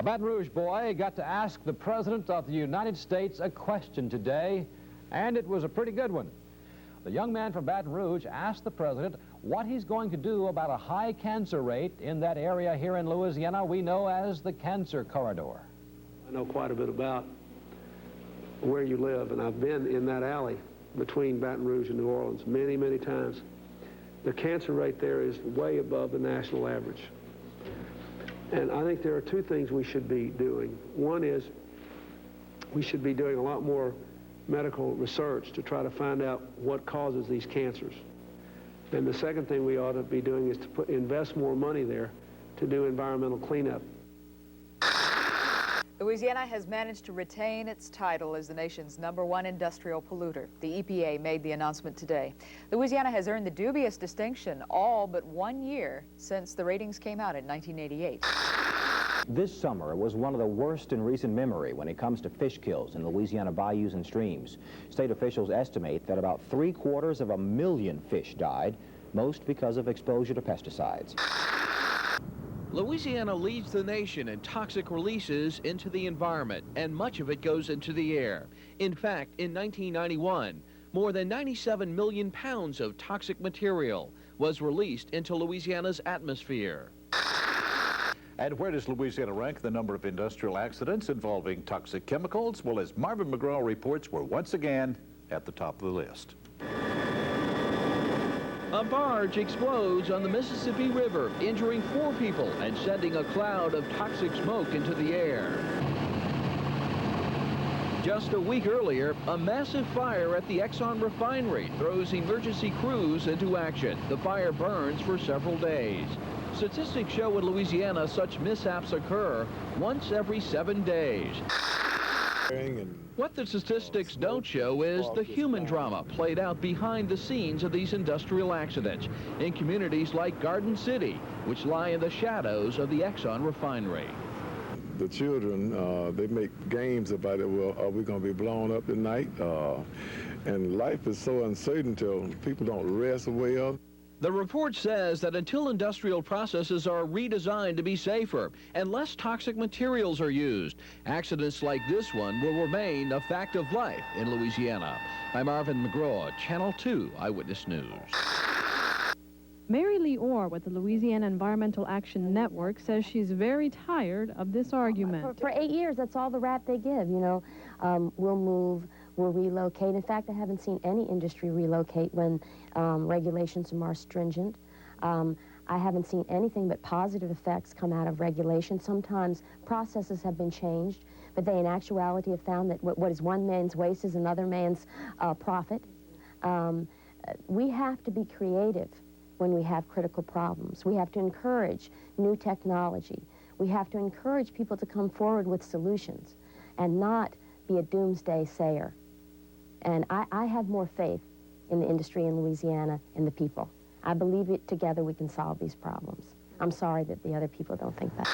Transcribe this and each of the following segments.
A Baton Rouge boy got to ask the President of the United States a question today, and it was a pretty good one. The young man from Baton Rouge asked the President what he's going to do about a high cancer rate in that area here in Louisiana we know as the Cancer Corridor. I know quite a bit about where you live, and I've been in that alley between Baton Rouge and New Orleans many, many times. The cancer rate there is way above the national average. And I think there are two things we should be doing. One is we should be doing a lot more medical research to try to find out what causes these cancers. And the second thing we ought to be doing is to invest more money there to do environmental cleanup. Louisiana has managed to retain its title as the nation's #1 industrial polluter. The EPA made the announcement today. Louisiana has earned the dubious distinction all but 1 year since the ratings came out in 1988. This summer was one of the worst in recent memory when it comes to fish kills in Louisiana bayous and streams. State officials estimate that about 750,000 fish died, most because of exposure to pesticides. Louisiana leads the nation in toxic releases into the environment, and much of it goes into the air. In fact, in 1991, more than 97 million pounds of toxic material was released into Louisiana's atmosphere. And where does Louisiana rank the number of industrial accidents involving toxic chemicals? Well, as Marvin McGraw reports, we're once again at the top of the list. A barge explodes on the Mississippi River, injuring 4 people and sending a cloud of toxic smoke into the air. Just a week earlier, a massive fire at the Exxon refinery throws emergency crews into action. The fire burns for several days. Statistics show in Louisiana such mishaps occur once every 7 days. What the statistics don't show is the human drama played out behind the scenes of these industrial accidents in communities like Garden City, which lie in the shadows of the Exxon refinery. The children, they make games about it. Well, are we going to be blown up tonight? And life is so uncertain till people don't rest well. The report says that until industrial processes are redesigned to be safer and less toxic materials are used, accidents like this one will remain a fact of life in Louisiana. I'm Marvin McGraw, Channel 2 Eyewitness News. Mary Lee Orr with the Louisiana Environmental Action Network says she's very tired of this argument. For 8 years, that's all the rap they give, you know. We'll move, we'll relocate. In fact, I haven't seen any industry relocate when regulations are more stringent. I haven't seen anything but positive effects come out of regulation. Sometimes processes have been changed, but they in actuality have found that what is one man's waste is another man's profit. We have to be creative when we have critical problems. We have to encourage new technology. We have to encourage people to come forward with solutions and not be a doomsday sayer. And I have more faith in the industry in Louisiana and the people. I believe it together we can solve these problems. I'm sorry that the other people don't think that.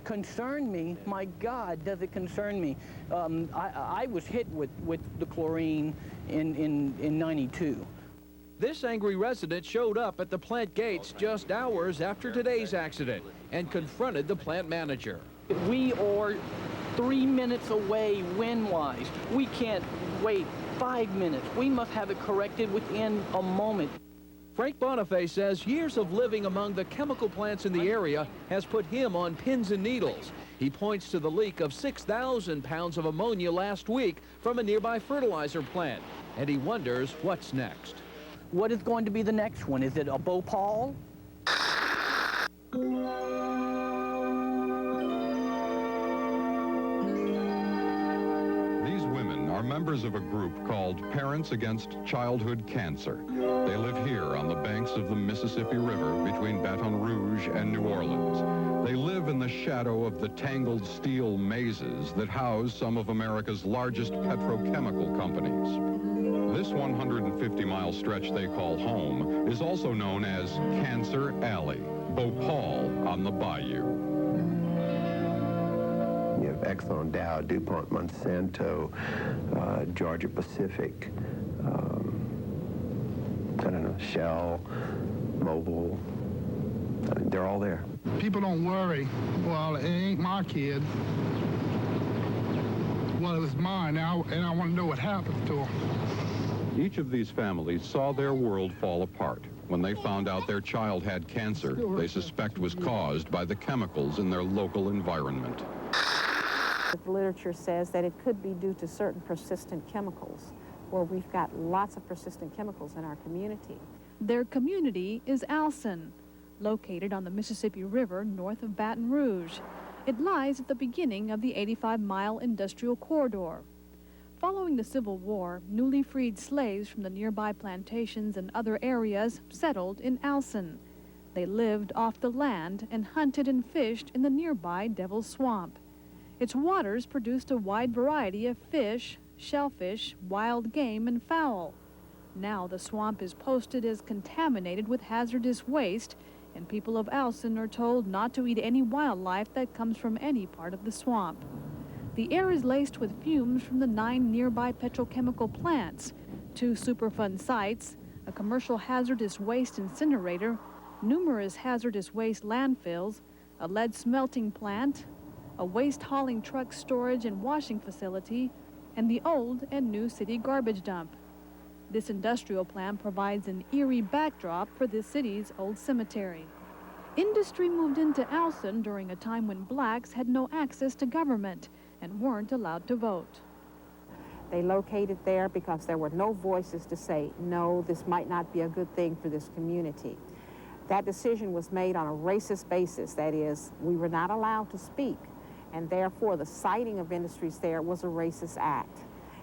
Concern me? My God, does it concern me? I was hit with the chlorine in 92. This angry resident showed up at the plant gates just hours after today's accident and confronted the plant manager. We are 3 minutes away wind-wise. We can't wait 5 minutes. We must have it corrected within a moment. Frank Bonifay says years of living among the chemical plants in the area has put him on pins and needles. He points to the leak of 6,000 pounds of ammonia last week from a nearby fertilizer plant, and he wonders what's next. What is going to be the next one? Is it a Bhopal? These women are members of a group called Parents Against Childhood Cancer. They live here on the banks of the Mississippi River between Baton Rouge and New Orleans. They live in the shadow of the tangled steel mazes that house some of America's largest petrochemical companies. This 150-mile stretch they call home is also known as Cancer Alley, Bhopal on the bayou. You have Exxon, Dow, DuPont, Monsanto, Georgia Pacific, I don't know, Shell, Mobil, They're all there. People don't worry. Well, it ain't my kid. Well, it was mine, and I want to know what happens to him. Each of these families saw their world fall apart when they found out their child had cancer they suspect was caused by the chemicals in their local environment. The literature says that it could be due to certain persistent chemicals, where we've got lots of persistent chemicals in our community. Their community is Alson, located on the Mississippi River north of Baton Rouge. It lies at the beginning of the 85-mile industrial corridor. Following the Civil War, newly freed slaves from the nearby plantations and other areas settled in Alson. They lived off the land and hunted and fished in the nearby Devil's Swamp. Its waters produced a wide variety of fish, shellfish, wild game, and fowl. Now the swamp is posted as contaminated with hazardous waste, and people of Alson are told not to eat any wildlife that comes from any part of the swamp. The air is laced with fumes from the 9 nearby petrochemical plants, 2 Superfund sites, a commercial hazardous waste incinerator, numerous hazardous waste landfills, a lead smelting plant, a waste hauling truck storage and washing facility, and the old and new city garbage dump. This industrial plant provides an eerie backdrop for the city's old cemetery. Industry moved into Alson during a time when blacks had no access to government and weren't allowed to vote. They located there because there were no voices to say, no, this might not be a good thing for this community. That decision was made on a racist basis. That is, we were not allowed to speak, and therefore the siting of industries there was a racist act.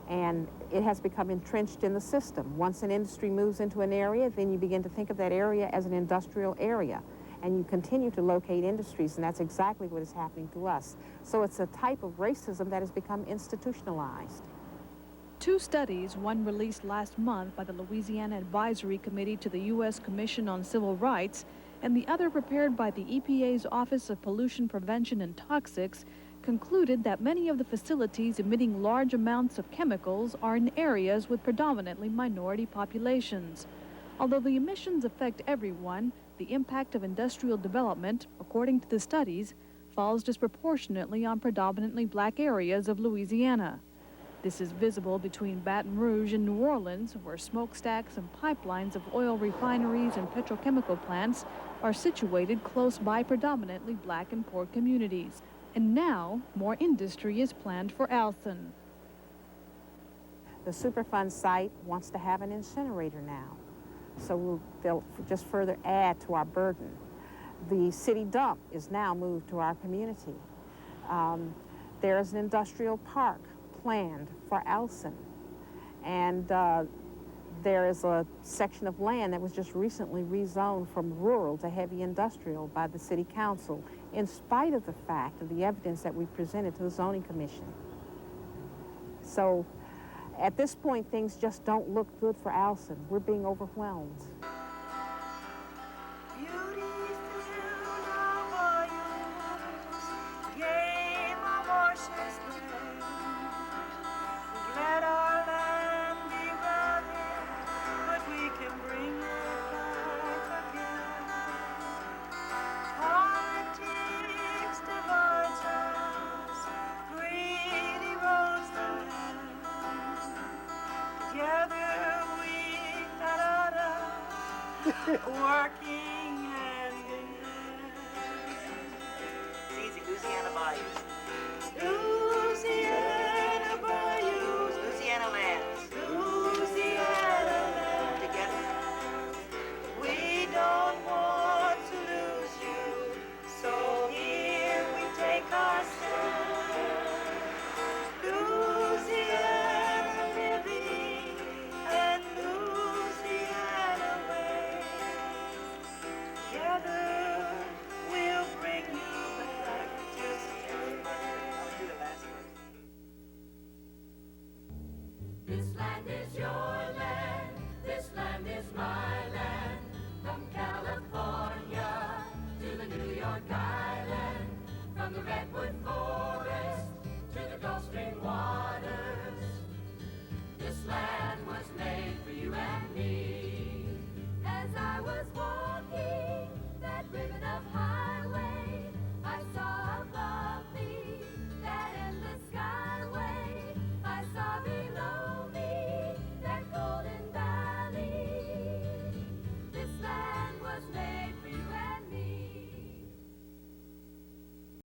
And it has become entrenched in the system. Once an industry moves into an area, then you begin to think of that area as an industrial area. And you continue to locate industries, and that's exactly what is happening to us. So it's a type of racism that has become institutionalized. 2 studies, one released last month by the Louisiana Advisory Committee to the U.S. Commission on Civil Rights, and the other prepared by the EPA's Office of Pollution Prevention and Toxics, concluded that many of the facilities emitting large amounts of chemicals are in areas with predominantly minority populations. Although the emissions affect everyone, the impact of industrial development, according to the studies, falls disproportionately on predominantly black areas of Louisiana. This is visible between Baton Rouge and New Orleans, where smokestacks and pipelines of oil refineries and petrochemical plants are situated close by predominantly black and poor communities. And now, more industry is planned for Alson. The Superfund site wants to have an incinerator now, so they'll just further add to our burden. The city dump is now moved to our community. There's an industrial park planned for Alson, and there is a section of land that was just recently rezoned from rural to heavy industrial by the city council, in spite of the fact of the evidence that we presented to the zoning commission. So at this point, things just don't look good for Alson. We're being overwhelmed. Working hand in hand. It's easy, Louisiana Bayous.